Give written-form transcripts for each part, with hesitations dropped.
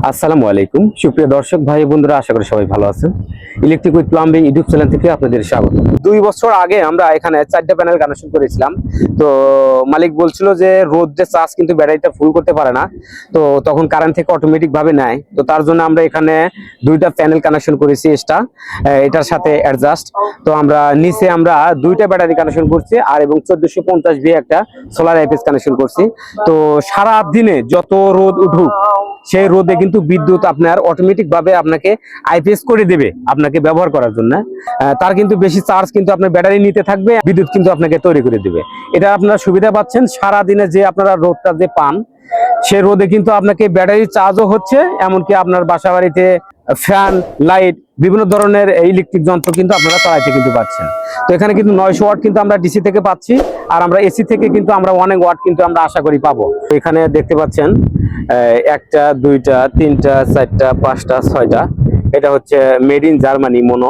আসসালামু আলাইকুম সুপ্রিয় দর্শক ভাই বন্ধুরা, আশা করি সবাই ভালো আছেন। Electric with plumbing YouTube channel থেকে আপনাদের স্বাগত। 2 বছর আগে আমরা এখানে 4টা প্যানেল কানেকশন করেছিলাম। তো মালিক বলছিল যে রোদে চার্জ কিন্তু ব্যাটারিটা ফুল করতে পারে না, তো তখন কারেন্ট থেকে অটোমেটিক ভাবে নেয়। তো তার জন্য আমরা এখানে 2টা প্যানেল কানেকশন করেছি এটার সাথে অ্যাডজাস্ট। তো আমরা নিচে আমরা 2টা ব্যাটারি কানেকশন করছি আর এবং 1450 ভি একটা সোলার আইপিএস কানেকশন করছি। তো সারা দিনে যত রোদ উঠুক সেই রোদে কিন্তু বিদ্যুৎ আপনার অটোমেটিক ভাবে আপনাকে আইপিএস করে দেবে আপনাকে ব্যবহার করার জন্য। তার কিন্তু বেশি চার্জ কিন্তু আপনার ব্যাটারি নিতে থাকবে, বিদ্যুৎ কিন্তু আপনাকে তৈরি করে দেবে। এটা আপনারা সুবিধা পাচ্ছেন। সারা দিনে যে আপনারা রোদটা যে পান সেই রোদে কিন্তু আপনাকে ব্যাটারি চার্জও হচ্ছে, এমনকি আপনার বাসা বাড়িতে ফ্যান লাইট বিভিন্ন ধরনের ইলেকট্রিক যন্ত্র কিন্তু আপনারা চালাইতে কিন্তু পাচ্ছেন। তো এখানে কিন্তু 900 ওয়াট কিন্তু আমরা ডিসি থেকে পাচ্ছি, আর আমরা এসি থেকে কিন্তু আমরা অনেক ওয়াট কিন্তু আমরা আশা করি পাবো। এখানে দেখতে পাচ্ছেন 1টা 2টা 3টা 4টা 5টা 6টা, এটা হচ্ছে মেড ইন জার্মানি মনো।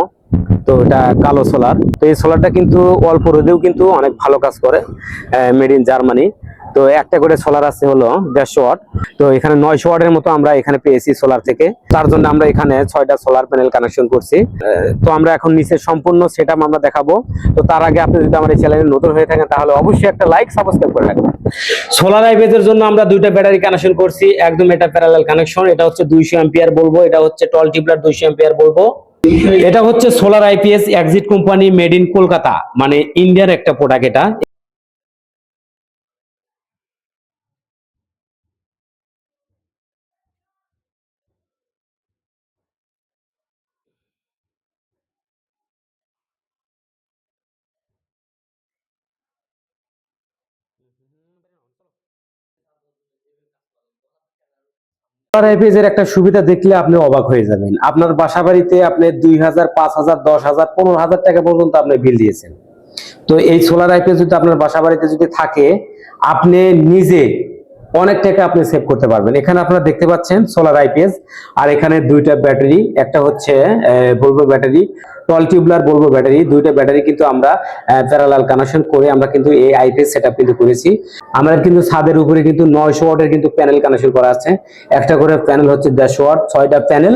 তো এটা কালো সোলার। তো এই সোলারটা কিন্তু অল্প রোদেও কিন্তু অনেক ভালো কাজ করে, মেড ইন জার্মানি। তো একটা করে সোলার আছে হলো 150 ওয়াট। তো এখানে 900 ওয়াটের মতো আমরা এখানে পেয়েছি সোলার থেকে। তার জন্য আমরা এখানে 6টা সোলার প্যানেল কানেকশন করছি। তো আমরা এখন নিচে সম্পূর্ণ সেটআপ আমরা দেখাবো। তো তার আগে আপনি যদি আমার এই চ্যানেলে নতুন হয়ে থাকেন তাহলে অবশ্যই একটা লাইক সাবস্ক্রাইব করে রাখবেন। সোলার আইপিএস এর জন্য আমরা 2টা ব্যাটারি কানেকশন করছি, একদম এটা প্যারালাল কানেকশন। এটা হচ্ছে 200 অ্যাম্পিয়ার বলবো, এটা হচ্ছে টল টিপলার 200 অ্যাম্পিয়ার বলবো। এটা হচ্ছে solar IPS exit company, made in Kolkata, মানে ইন্ডিয়ার একটা প্রোডাক্ট এটা। সোলার আইপিএস এর একটা সুবিধা দেখলে আপনি অবাক হয়ে যাবেন। আপনার বাসা বাড়িতে আপনি 2000 5000 10000 15000 টাকা পর্যন্ত আপনি বিল দিয়েছেন। তো এই সোলার আইপিএস যদি আপনার বাসা বাড়িতে যদি থাকে, আপনি নিজে অনেক টাকা আপনি সেভ করতে পারবেন। এখানে আপনারা দেখতে পাচ্ছেন সোলার আইপিএস, আর এখানে 2টা ব্যাটারি, একটা হচ্ছে ভলভো ব্যাটারি, টল টিউবলার ভলভো ব্যাটারি। 2টা ব্যাটারি কিন্তু আমরা প্যারালাল কানেকশন করে আমরা কিন্তু এই আইপিএস সেটআপ কিন্তু করেছি। আমাদের কিন্তু ছাদের উপরে কিন্তু 900 ওয়াটের কিন্তু প্যানেল কানেকশন করা আছে। একটা করে প্যানেল হচ্ছে 150 ওয়াট, 6টা প্যানেল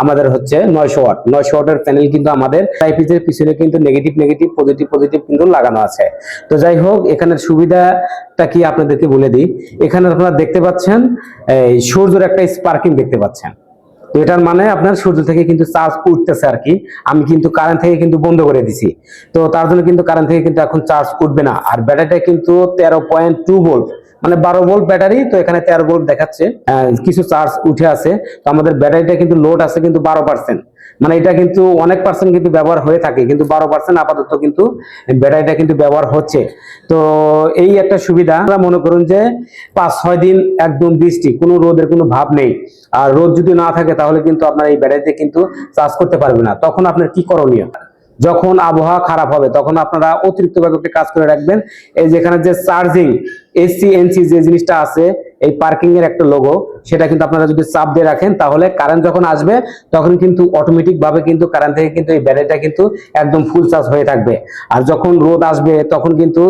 আমাদের হচ্ছে 900 ওয়াট। 900 ওয়াটের প্যানেল কিন্তু আমাদের আইপিএস এর পিছনে কিন্তু নেগেটিভ নেগেটিভ পজিটিভ পজিটিভ কিন্তু লাগানো আছে। তো যাই হোক, এখানের সুবিধাটা কি আপনাদেরকে বলে দিই। এখানে আপনারা দেখতে পাচ্ছেন এই সূর্যের একটা স্পার্কিং দেখতে পাচ্ছেন। তো এটার মানে আপনার সূর্য থেকে কিন্তু চার্জ উঠতেছে আর কি। আমি কিন্তু কারেন্ট থেকে কিন্তু বন্ধ করে দিছি, তো তার জন্য কিন্তু কারেন্ট থেকে কিন্তু এখন চার্জ উঠবে না। আর ব্যাটারিটা কিন্তু 13.2 ভোল্ট, মানে 12 ভোল্ট ব্যাটারি। তো এখানে 13 ভোল্ট দেখাচ্ছে, কিছু চার্জ উঠে আছে। তো আমাদের ব্যাটারিটা কিন্তু লোড আছে কিন্তু 12%, মানে এটা কিন্তু অনেক পার্সেন্ট কিন্তু ব্যবহার হয়ে থাকে, কিন্তু 12% আপাতত কিন্তু ব্যাটারিটা কিন্তু ব্যবহার হচ্ছে। তো এই একটা সুবিধা। আমরা মনে করুন যে 5-6 দিন একদম বৃষ্টি, কোনো রোদের কোনো ভাব নেই, আর রোদ যদি না থাকে তাহলে কিন্তু আপনার এই ব্যাটারিতে কিন্তু চার্জ করতে পারবে না। তখন আপনার কি করণীয়? যখন আবহাওয়া খারাপ হবে তখন আপনারা অতিরিক্ত ভাবে একটা কাজ করে রাখবেন। এই যেখানে যে চার্জিং এসিএনসি যে জিনিসটা আছে, এই পার্কিং এর একটা লোগো, সেটা কিন্তু আপনারা যদি চাপ দিয়ে রাখেন তাহলে কারেন্ট যখন আসবে তখন কিন্তু অটোমেটিক ভাবে কিন্তু কারেন্ট থেকে কিন্তু এই ব্যাটারিটা কিন্তু একদম ফুল চার্জ হয়ে থাকবে। আর যখন রোদ আসবে তখন কিন্তু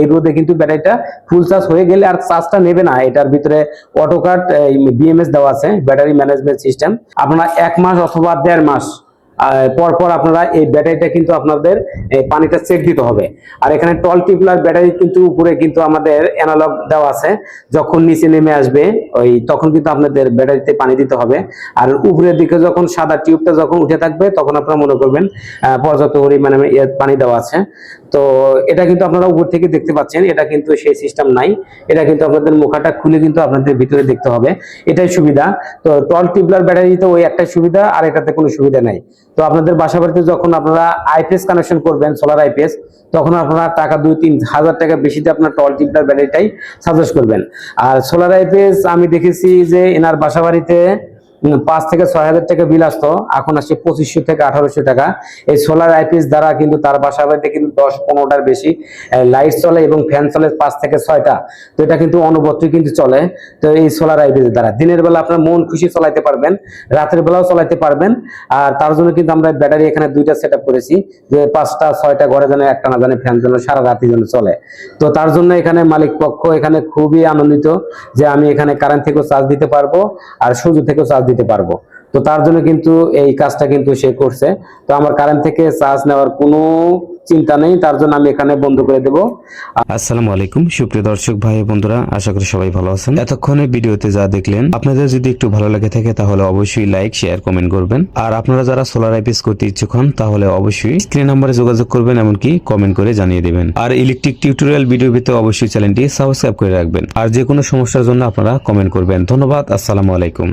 এই রোদে কিন্তু ব্যাটারিটা ফুল চার্জ হয়ে গেলে আর চার্জটা নেবে না। এটার ভিতরে অটোকাট বিএমএস দেওয়া আছে, ব্যাটারি ম্যানেজমেন্ট সিস্টেম। আপনারা 1 মাস অথবা 1.5 মাস পর পর আপনারা এই ব্যাটারিটা কিন্তু আপনাদের পানিটা চেক দিতে হবে। আর এখানে টল টিউবলার ব্যাটারি কিন্তু উপরে কিন্তু আমাদের অ্যানালগ দেওয়া আছে, যখন নিচে নেমে আসবে তখন কিন্তু আপনাদের ব্যাটারিতে পানি দিতে হবে। আর উপরের দিকে যখন সাদা টিউবটা যখন উঠে থাকবে তখন আপনারা মনে করবেন পর্যাপ্ত পরিমাণে পানি দেওয়া আছে। তো এটা কিন্তু আপনারা উপর থেকে দেখতে পাচ্ছেন, এটা কিন্তু সেই সিস্টেম নাই। এটা কিন্তু আপনাদের মুখাটা খুলে কিন্তু আপনাদের ভিতরে দেখতে হবে, এটাই সুবিধা। তো টল টিউবলার ব্যাটারিতে ওই একটাই সুবিধা, আর এটাতে কোনো সুবিধা নাই। তো আপনাদের বাসা বাড়িতে যখন আপনারা আইপিএস কানেকশন করবেন, সোলার আইপিএস, তখন আপনারা টাকা 2-3 হাজার টাকা বেশিতে আপনার টল টিউবলার ব্যাটারিটাই সাজেস্ট করবেন। আর সোলার আইপিএস আমি দেখেছি যে এনার বাসা বাড়িতে 5 থেকে 6 হাজার টাকা বিল আসতো, এখন আসছে 2500 থেকে 1800 টাকা। এই সোলার আইপিএস দ্বারা কিন্তু তার বাসা বাড়িতে কিন্তু 10-15টার বেশি লাইট চলে এবং ফ্যান চলে 5 থেকে 6টা। তো এটা কিন্তু অনবরতই কিন্তু চলে। তো এই সোলার আইপিএস দ্বারা দিনের বেলা আপনার মন খুশি চালাতে পারবেন, রাতের বেলাও চালাতে পারবেন। আর তার জন্য কিন্তু আমরা ব্যাটারি এখানে 2টা সেট আপ করেছি, যে 5টা 6টা ঘরে যেন একটা না জানে ফ্যান যেন সারা রাতি যেন চলে। তো তার জন্য এখানে মালিক পক্ষ এখানে খুবই আনন্দিত যে আমি এখানে কারেন্ট থেকেও চার্জ দিতে পারবো আর সূর্য থেকেও চার্জ দিতে পারবো। তো তার জন্য কিন্তু এই কাজটা কিন্তু সে করছে। তো আমার কারেন্ট থেকে চার্জ নেওয়ার কোনো চিন্তা নেই, তার জন্য আমি এখানে বন্ধ করে দেব। আসসালামু আলাইকুম সুপ্রিয় দর্শক ভাই বন্ধুরা, আশা করি সবাই ভালো আছেন। এতক্ষণে ভিডিওতে যা দেখলেন, আপনাদের যদি একটু ভালো লাগে থাকে তাহলে অবশ্যই লাইক শেয়ার কমেন্ট করবেন। আর আপনারা যারা সোলার আইপিএস করতে ইচ্ছুক হন তাহলে অবশ্যই স্ক্রিন নাম্বারে যোগাযোগ করবেন, এমনকি কমেন্ট করে জানিয়ে দেবেন। আর ইলেকট্রিক টিউটোরিয়াল ভিডিও পেতে অবশ্যই চ্যানেলটি সাবস্ক্রাইব করে রাখবেন। আর যে কোনো সমস্যার জন্য আপনারা কমেন্ট করবেন। ধন্যবাদ, আসসালামু আলাইকুম।